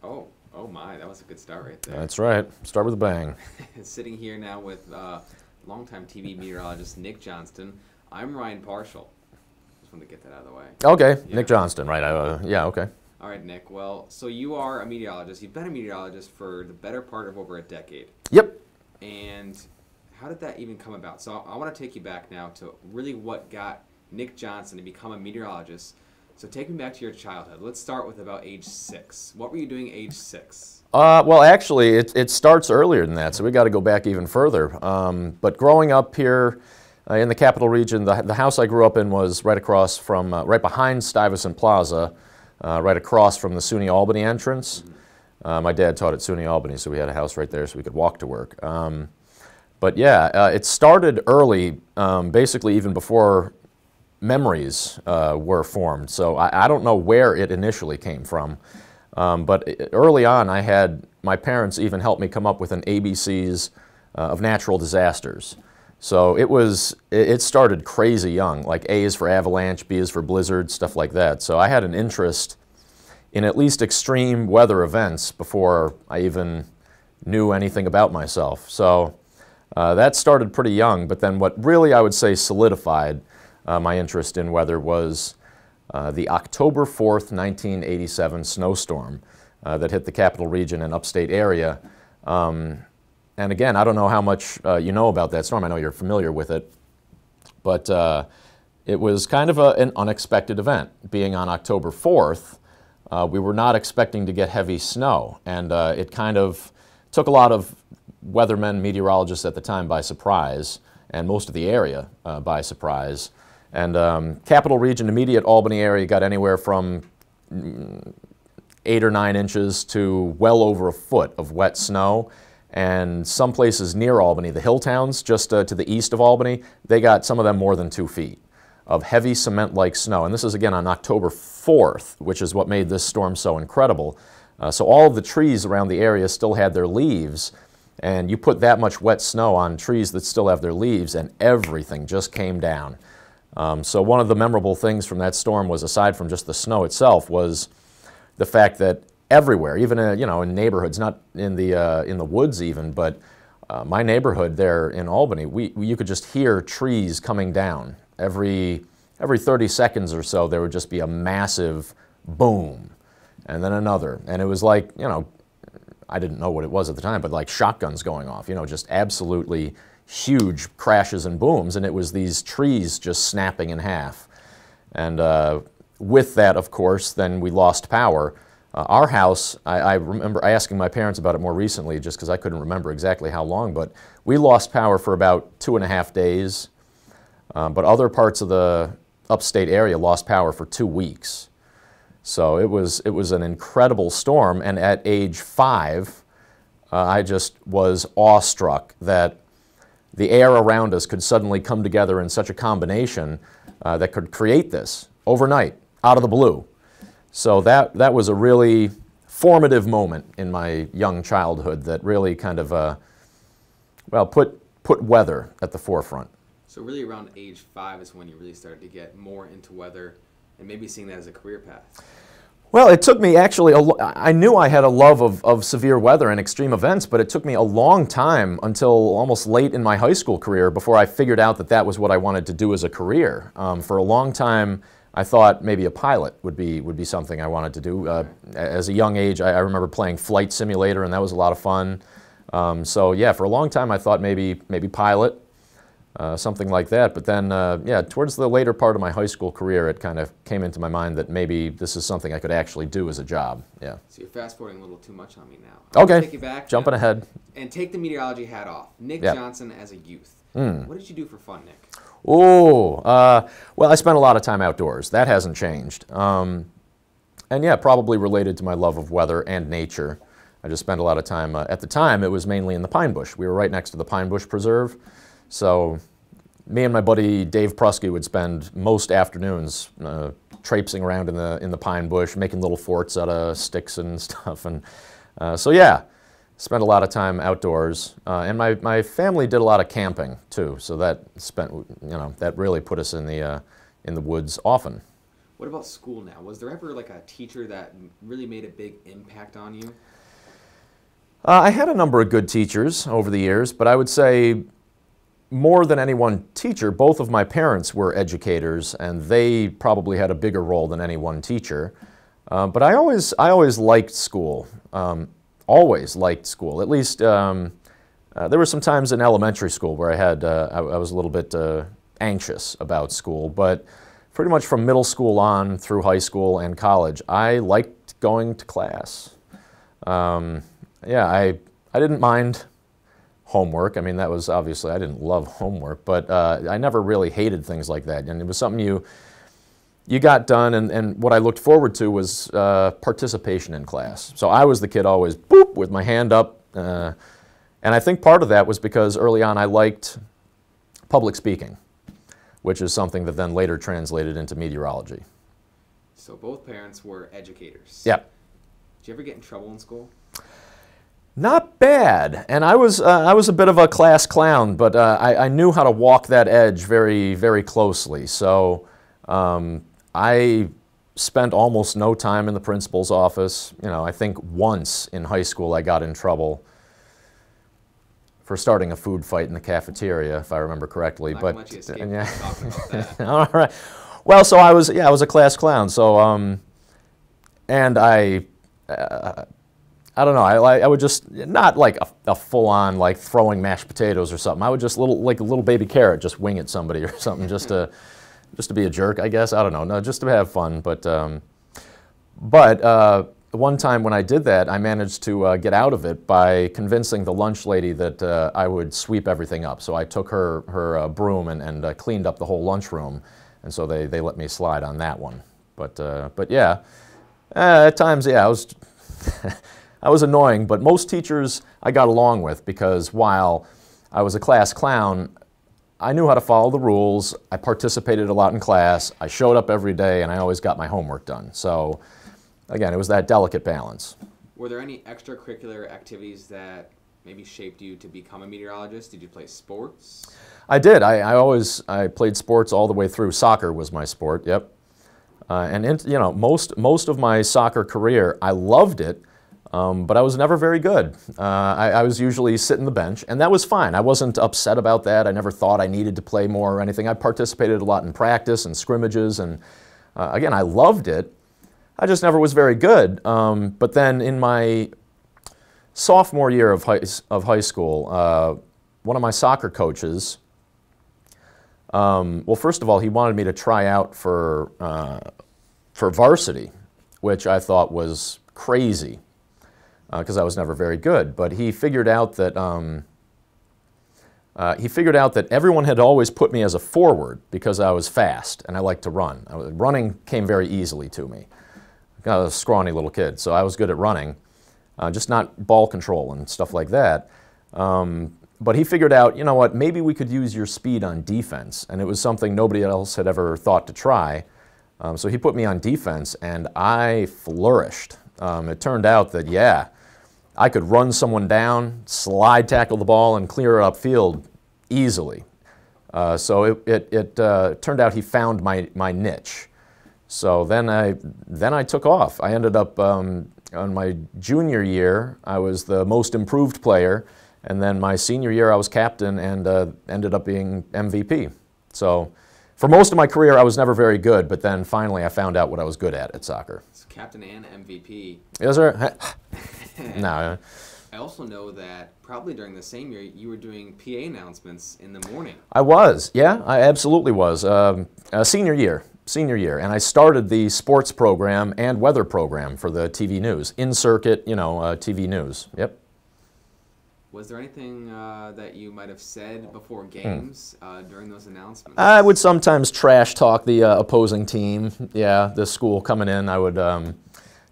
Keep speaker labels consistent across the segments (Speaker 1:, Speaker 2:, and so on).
Speaker 1: Oh, oh my, that was a good start right there.
Speaker 2: That's right. Start with a bang.
Speaker 1: Sitting here now with longtime TV meteorologist Nick Johnston. I'm Ryan Parshall. Just wanted to get that out of the way.
Speaker 2: Okay,
Speaker 1: Yeah.
Speaker 2: Nick Johnston, right? Yeah, okay.
Speaker 1: All right, Nick. Well, so you are a meteorologist. You've been a meteorologist for the better part of over a decade.
Speaker 2: Yep.
Speaker 1: And how did that even come about? So I want to take you back now to really what got Nick Johnston to become a meteorologist. So take me back to your childhood. Let's start with about age 6. What were you doing age 6?
Speaker 2: Well, actually, it starts earlier than that, so we got to go back even further. But growing up here in the Capital Region, the house I grew up in was right across from, right behind Stuyvesant Plaza, right across from the SUNY Albany entrance. My dad taught at SUNY Albany, so we had a house right there so we could walk to work. But yeah, it started early, basically even before memories were formed. So I don't know where it initially came from. But early on, I had my parents even help me come up with an ABCs of natural disasters. So it started crazy young, like A is for avalanche, B is for blizzard, stuff like that. So I had an interest in at least extreme weather events before I even knew anything about myself. So that started pretty young, but then what really I would say solidified my interest in weather was the October 4th, 1987 snowstorm that hit the Capital Region and upstate area. And again, I don't know how much you know about that storm. I know you're familiar with it, but it was kind of an unexpected event. Being on October 4th, we were not expecting to get heavy snow, and it kind of took a lot of weathermen, meteorologists at the time by surprise, and most of the area by surprise. And Capital Region, immediate Albany area got anywhere from 8 or 9 inches to well over a foot of wet snow. And some places near Albany, the hill towns just to the east of Albany, they got some of them more than 2 feet of heavy cement-like snow. And this is again on October 4th, which is what made this storm so incredible. So all of the trees around the area still had their leaves, and you put that much wet snow on trees that still have their leaves, and everything just came down. So one of the memorable things from that storm was, aside from just the snow itself, was the fact that everywhere, even in neighborhoods, not in the woods even, but my neighborhood there in Albany, you could just hear trees coming down. Every 30 seconds or so, there would just be a massive boom, and then another, and it was like, I didn't know what it was at the time, but like shotguns going off, just absolutely huge crashes and booms, and it was these trees just snapping in half. And with that, of course, then we lost power. Our house, I remember asking my parents about it more recently just because I couldn't remember exactly how long, but we lost power for about 2.5 days. But other parts of the upstate area lost power for 2 weeks. So it was an incredible storm, and at age 5, I just was awestruck that the air around us could suddenly come together in such a combination that could create this overnight, out of the blue. So that was a really formative moment in my young childhood that really kind of, put weather at the forefront.
Speaker 1: So really around age 5 is when you really started to get more into weather and maybe seeing that as a career path.
Speaker 2: Well, it took me actually, I knew I had a love of severe weather and extreme events, but it took me a long time until almost late in my high school career before I figured out that was what I wanted to do as a career. For a long time, I thought maybe a pilot would be something I wanted to do. As a young age, I remember playing Flight Simulator, and that was a lot of fun. So yeah, for a long time I thought maybe pilot, something like that. But then, towards the later part of my high school career, it kind of came into my mind that maybe this is something I could actually do as a job. Yeah.
Speaker 1: So you're fast forwarding a little too much on me now.
Speaker 2: Okay.
Speaker 1: Take you back
Speaker 2: jumping ahead.
Speaker 1: And take the meteorology hat off. Nick
Speaker 2: Yeah.
Speaker 1: Johnston as a youth. What did you do for fun, Nick?
Speaker 2: Oh, well, I spent a lot of time outdoors. That hasn't changed. And yeah, probably related to my love of weather and nature. I just spent a lot of time, at the time, it was mainly in the pine bush. We were right next to the Pine Bush Preserve. So me and my buddy Dave Prusky would spend most afternoons traipsing around in the pine bush, making little forts out of sticks and stuff. And so yeah, spent a lot of time outdoors. And my family did a lot of camping too. So that really put us in the woods often.
Speaker 1: What about school now? Was there ever like a teacher that really made a big impact on you?
Speaker 2: I had a number of good teachers over the years, but I would say more than any one teacher, both of my parents were educators, and they probably had a bigger role than any one teacher. But I always liked school. Always liked school. At least there were some times in elementary school where I was a little bit anxious about school, but pretty much from middle school on through high school and college, I liked going to class. Yeah, I didn't mind homework. I mean, that was obviously, I didn't love homework, but I never really hated things like that. And it was something you got done, and what I looked forward to was participation in class. So I was the kid always, boop, with my hand up. And I think part of that was because early on I liked public speaking, which is something that then later translated into meteorology.
Speaker 1: So both parents were educators.
Speaker 2: Yeah.
Speaker 1: Did you ever get in trouble in school?
Speaker 2: Not bad, and I was a bit of a class clown, but I knew how to walk that edge very, very closely. So I spent almost no time in the principal's office. You know, I think once in high school I got in trouble for starting a food fight in the cafeteria, if I remember correctly.
Speaker 1: Not much you escaped talking about that.
Speaker 2: All right. Well, so I was a class clown. So and I don't know. I would just not like a full-on like throwing mashed potatoes or something. I would just like a little baby carrot, just wing at somebody or something, just to be a jerk, I guess. I don't know. No, just to have fun. But one time when I did that, I managed to get out of it by convincing the lunch lady that I would sweep everything up. So I took her broom and cleaned up the whole lunchroom, and so they let me slide on that one. But yeah, at times, yeah, I was. I was annoying, but most teachers I got along with because while I was a class clown, I knew how to follow the rules, I participated a lot in class, I showed up every day, and I always got my homework done. So, again, it was that delicate balance.
Speaker 1: Were there any extracurricular activities that maybe shaped you to become a meteorologist? Did you play sports?
Speaker 2: I did. I played sports all the way through. Soccer was my sport, yep. You know, most of my soccer career, I loved it. But I was never very good. I was usually sitting the bench, and that was fine. I wasn't upset about that. I never thought I needed to play more or anything. I participated a lot in practice and scrimmages, and again, I loved it. I just never was very good. But then in my sophomore year of high school, one of my soccer coaches, well, first of all, he wanted me to try out for varsity, which I thought was crazy. Because I was never very good, but he figured out that everyone had always put me as a forward because I was fast and I liked to run. Running came very easily to me. I was a scrawny little kid, so I was good at running, just not ball control and stuff like that. But he figured out, you know what, maybe we could use your speed on defense, and it was something nobody else had ever thought to try. So he put me on defense, and I flourished. It turned out that, yeah, I could run someone down, slide tackle the ball, and clear it upfield easily. So it turned out he found my niche. So then I took off. I ended up, on my junior year, I was the most improved player, and then my senior year I was captain and ended up being MVP. So for most of my career I was never very good, but then finally I found out what I was good at soccer.
Speaker 1: So captain and MVP.
Speaker 2: Yes, sir. No.
Speaker 1: I also know that probably during the same year you were doing PA announcements in the morning.
Speaker 2: I was, yeah, I absolutely was. Senior year, and I started the sports program and weather program for the TV news, in-circuit, you know, TV news, yep.
Speaker 1: Was there anything that you might have said before games during those announcements?
Speaker 2: I would sometimes trash talk the opposing team, yeah, the school coming in, I would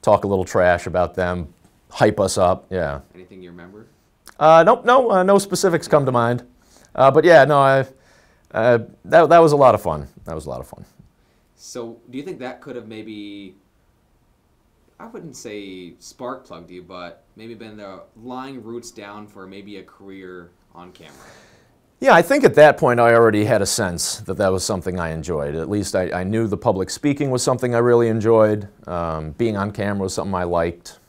Speaker 2: talk a little trash about them, hype us up, yeah.
Speaker 1: Anything you remember?
Speaker 2: No specifics come to mind. But yeah, no, that was a lot of fun. That was a lot of fun.
Speaker 1: So do you think that could have maybe, I wouldn't say spark plugged you, but maybe been the lying roots down for maybe a career on camera?
Speaker 2: Yeah, I think at that point I already had a sense that that was something I enjoyed. At least I knew the public speaking was something I really enjoyed. Being on camera was something I liked.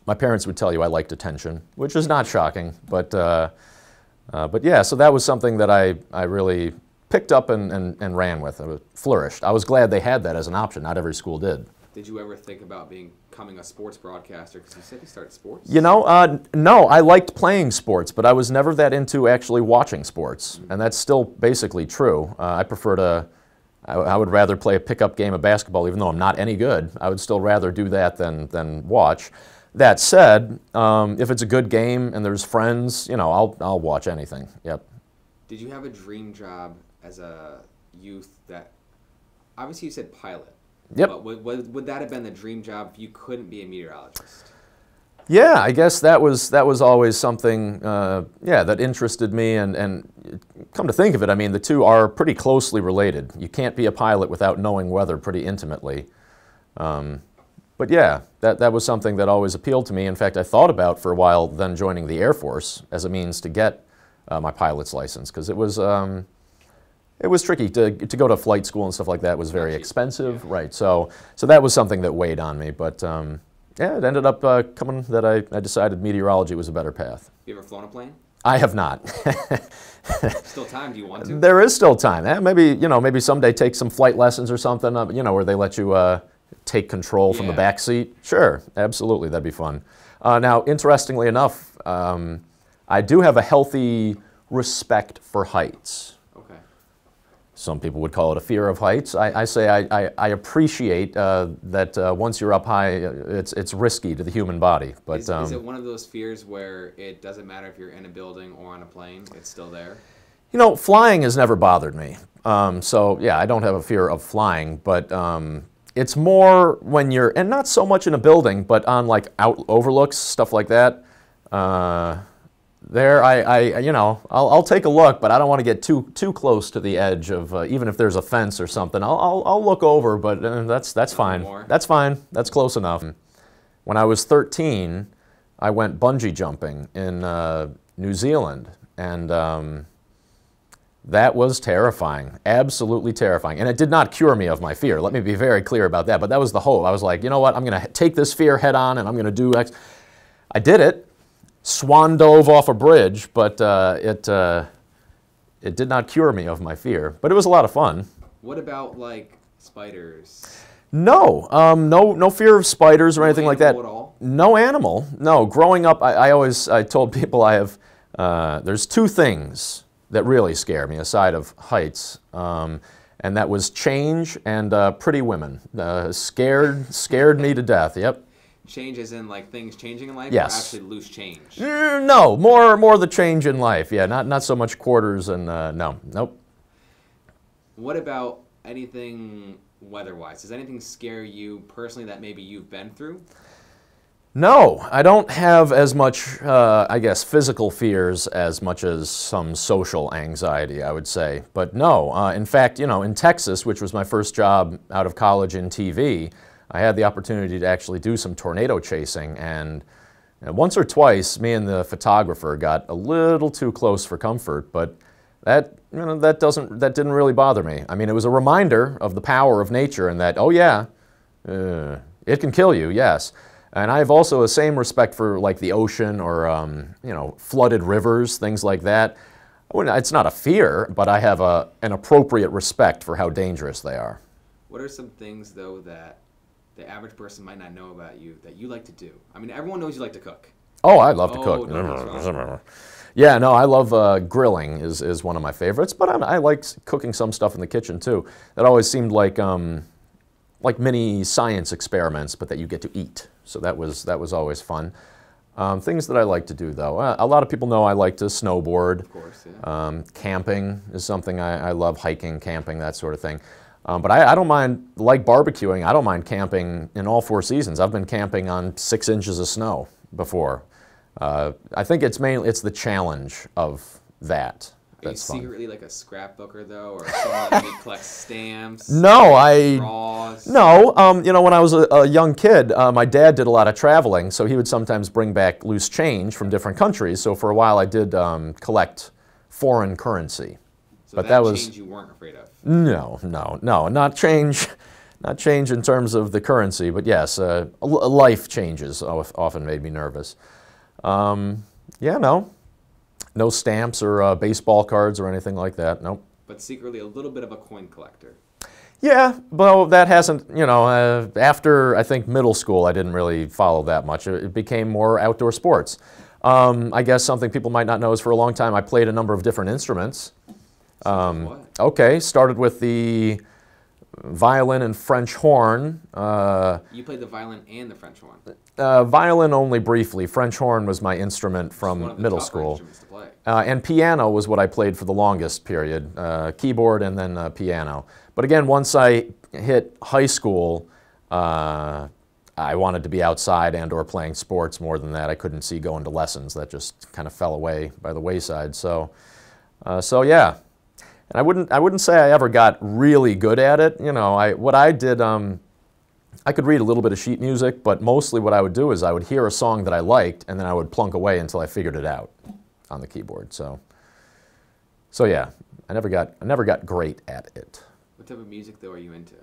Speaker 2: My parents would tell you I liked attention, which is not shocking. But yeah, so that was something that I really picked up and ran with. It flourished. I was glad they had that as an option. Not every school did.
Speaker 1: Did you ever think about becoming a sports broadcaster? Because you said you started sports.
Speaker 2: You know, no, I liked playing sports, but I was never that into actually watching sports, and that's still basically true. I prefer to, I would rather play a pickup game of basketball, even though I'm not any good. I would still rather do that than watch. That said, if it's a good game and there's friends, you know, I'll watch anything. Yep.
Speaker 1: Did you have a dream job as a youth that, obviously you said pilot.
Speaker 2: Yep.
Speaker 1: But would that have been the dream job if you couldn't be a meteorologist?
Speaker 2: Yeah, I guess that was always something, yeah, that interested me. And come to think of it, I mean, the two are pretty closely related. You can't be a pilot without knowing weather pretty intimately. But yeah, that was something that always appealed to me. In fact, I thought about for a while then joining the Air Force as a means to get my pilot's license, because it was tricky to go to flight school and stuff like that. Was very expensive, right? So that was something that weighed on me. But yeah, it ended up coming that I decided meteorology was a better path.
Speaker 1: You ever flown a plane?
Speaker 2: I have not.
Speaker 1: Still time? Do you want to?
Speaker 2: There is still time. Maybe someday take some flight lessons or something. Where they let you take control from the back seat. Sure, absolutely, that'd be fun. Now, interestingly enough, I do have a healthy respect for heights. Some people would call it a fear of heights. I say I appreciate that once you're up high, it's risky to the human body. But
Speaker 1: is it one of those fears where it doesn't matter if you're in a building or on a plane, it's still there?
Speaker 2: You know, flying has never bothered me. So yeah, I don't have a fear of flying, but it's more when you're, and not so much in a building, but on like overlooks, stuff like that. There, I'll take a look, but I don't want to get too close to the edge of, even if there's a fence or something. I'll look over, but that's fine. That's fine. That's close enough. When I was 13, I went bungee jumping in New Zealand, and that was terrifying, absolutely terrifying. And it did not cure me of my fear. Let me be very clear about that. But that was the hope. I was like, you know what? I'm going to take this fear head on, and I'm going to do X. I did it. Swan dove off a bridge, but it did not cure me of my fear. But it was a lot of fun.
Speaker 1: What about like spiders?
Speaker 2: No, no fear of spiders or anything like that.
Speaker 1: No animal at all?
Speaker 2: No animal. No. Growing up, I told people I have. There's two things that really scare me aside of heights, and that was change and pretty women. Scared me to death. Yep.
Speaker 1: Change as in like things changing in life,
Speaker 2: yes.
Speaker 1: Or actually loose change?
Speaker 2: No, more the change in life. Yeah, not so much quarters and no, nope.
Speaker 1: What about anything weather-wise? Does anything scare you personally that maybe you've been through?
Speaker 2: No, I don't have as much, I guess, physical fears as much as some social anxiety, I would say. But no, in fact, in Texas, which was my first job out of college in TV, I had the opportunity to actually do some tornado chasing, and once or twice, me and the photographer got a little too close for comfort, but that didn't really bother me. I mean, it was a reminder of the power of nature and that, oh yeah, it can kill you, yes. And I have also the same respect for like the ocean or flooded rivers, things like that. It's not a fear, but I have an appropriate respect for how dangerous they are.
Speaker 1: What are some things though that the average person might not know about you that you like to do? I mean, everyone knows you like to cook.
Speaker 2: Oh, I love to cook.
Speaker 1: No,
Speaker 2: yeah, no, I love grilling is one of my favorites, but I like cooking some stuff in the kitchen too. That always seemed like mini science experiments, but that you get to eat. So that was always fun. Things that I like to do though, a lot of people know I like to snowboard.
Speaker 1: Of course, yeah.
Speaker 2: Camping is something I love, hiking, camping, that sort of thing. But I don't mind, like barbecuing, I don't mind camping in all 4 seasons. I've been camping on 6 inches of snow before. I think it's the challenge of that.
Speaker 1: Are you secretly like a scrapbooker though, or someone that collects stamps?
Speaker 2: No,
Speaker 1: draws?
Speaker 2: No. When I was a young kid, my dad did a lot of traveling, so he would sometimes bring back loose change from different countries. So for a while, I did collect foreign currency.
Speaker 1: So
Speaker 2: but
Speaker 1: that
Speaker 2: was
Speaker 1: change you weren't afraid of?
Speaker 2: No, not change. Not change in terms of the currency, but yes, life changes often made me nervous. Yeah, no stamps or baseball cards or anything like that. Nope.
Speaker 1: But secretly a little bit of a coin collector.
Speaker 2: Yeah, well, that hasn't, after I think middle school, I didn't really follow that much. It became more outdoor sports. I guess something people might not know is for a long time I played a number of different instruments.
Speaker 1: What?
Speaker 2: Okay, started with the violin and French horn.
Speaker 1: You played the violin and the French horn.
Speaker 2: Violin only briefly. French horn was my instrument from middle school.
Speaker 1: To play.
Speaker 2: And piano was what I played for the longest period. Keyboard and then piano. But again, once I hit high school, I wanted to be outside and or playing sports more than that. I couldn't see going to lessons. That just kind of fell away by the wayside. So yeah. And I wouldn't say I ever got really good at it. What I did, I could read a little bit of sheet music, but mostly what I would do is I would hear a song that I liked, and then I would plunk away until I figured it out on the keyboard. So yeah, I never got great at it.
Speaker 1: What type of music though are you into?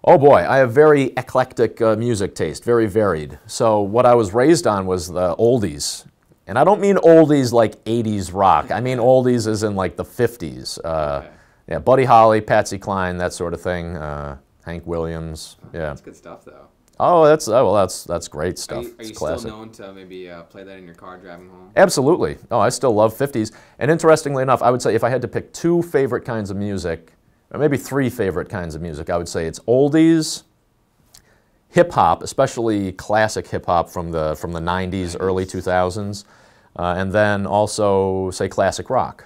Speaker 2: Oh boy, I have very eclectic music taste, very varied. So what I was raised on was the oldies. And I don't mean oldies like 80s rock. I mean oldies as in like the 50s.
Speaker 1: Okay.
Speaker 2: Yeah, Buddy Holly, Patsy Cline, that sort of thing. Hank Williams. Yeah.
Speaker 1: That's good stuff, though.
Speaker 2: Oh, that's great stuff.
Speaker 1: Are you
Speaker 2: classic.
Speaker 1: still known to maybe play that in your car driving home?
Speaker 2: Absolutely. Oh, I still love 50s. And interestingly enough, I would say if I had to pick two favorite kinds of music, or maybe three favorite kinds of music, I would say it's oldies, hip-hop, especially classic hip-hop from the 90s, early 2000s, and then also, say, classic rock.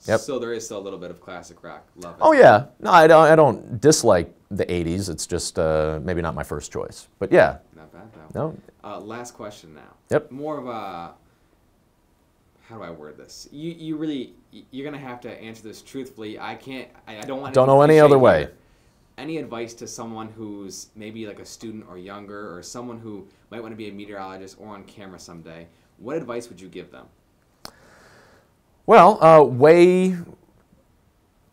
Speaker 2: Yep.
Speaker 1: So there is still a little bit of classic rock. Love it.
Speaker 2: Oh, yeah. No, I don't dislike the 80s. It's just maybe not my first choice. But yeah.
Speaker 1: Not bad, though.
Speaker 2: No.
Speaker 1: Last question now.
Speaker 2: Yep.
Speaker 1: More of a, how do I word this? You're going to have to answer this truthfully. I don't want to.
Speaker 2: Don't know any other way.
Speaker 1: Here. Any advice to someone who's maybe like a student or younger, or someone who might want to be a meteorologist or on camera someday? What advice would you give them?
Speaker 2: Well, weigh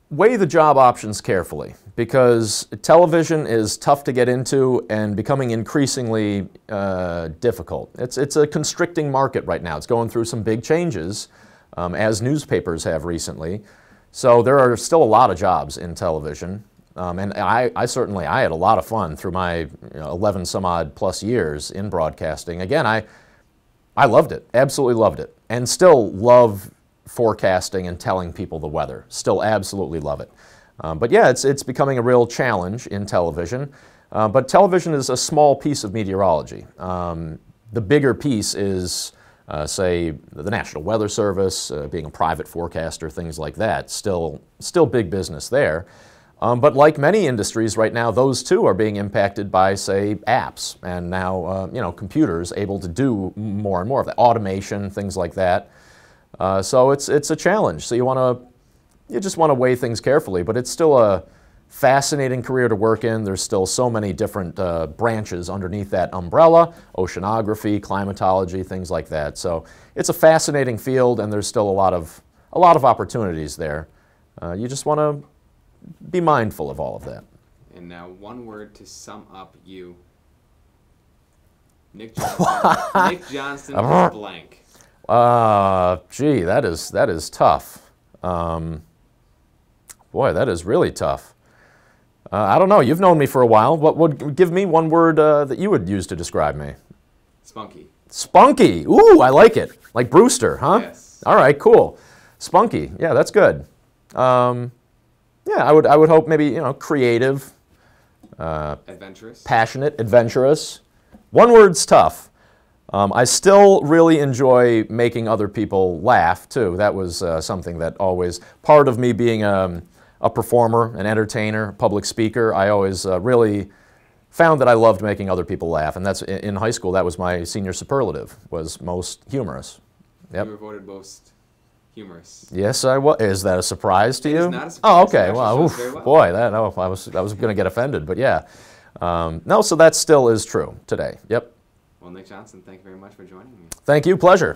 Speaker 2: the job options carefully, because television is tough to get into and becoming increasingly difficult. It's a constricting market right now. It's going through some big changes, as newspapers have recently. So there are still a lot of jobs in television. And I had a lot of fun through my 11 some odd plus years in broadcasting. Again, I loved it, absolutely loved it, and still love forecasting and telling people the weather. Still absolutely love it. But yeah, it's becoming a real challenge in television. But television is a small piece of meteorology. The bigger piece is, say, the National Weather Service, being a private forecaster, things like that. Still big business there. But like many industries right now, those too are being impacted by, say, apps and now, computers able to do more and more of that, automation, things like that. So it's a challenge. So you just want to weigh things carefully, but it's still a fascinating career to work in. There's still so many different branches underneath that umbrella: oceanography, climatology, things like that. So it's a fascinating field, and there's still a lot of opportunities there. You just want to be mindful of all of that.
Speaker 1: And now, one word to sum up you, Nick Johnston. Nick Johnston is blank.
Speaker 2: Gee, that is tough. Boy, that is really tough. I don't know. You've known me for a while. What would give me one word that you would use to describe me?
Speaker 1: Spunky.
Speaker 2: Spunky. Ooh, I like it. Like Brewster, huh?
Speaker 1: Yes.
Speaker 2: All right, cool. Spunky. Yeah, that's good. Yeah, I would hope maybe creative,
Speaker 1: adventurous,
Speaker 2: passionate, adventurous. One word's tough. I still really enjoy making other people laugh too. That was something that always, part of me being a performer, an entertainer, public speaker. I always really found that I loved making other people laugh, and that's in high school. That was my senior superlative, was most humorous. Yep.
Speaker 1: You were voted most humorous.
Speaker 2: Yes, I was. Is that a surprise to you?
Speaker 1: It is not a surprise.
Speaker 2: Oh, okay. Well,
Speaker 1: well.
Speaker 2: Boy, I was going to get offended, but yeah. No, so that still is true today. Yep.
Speaker 1: Well, Nick Johnston, thank you very much for joining me.
Speaker 2: Thank you. Pleasure.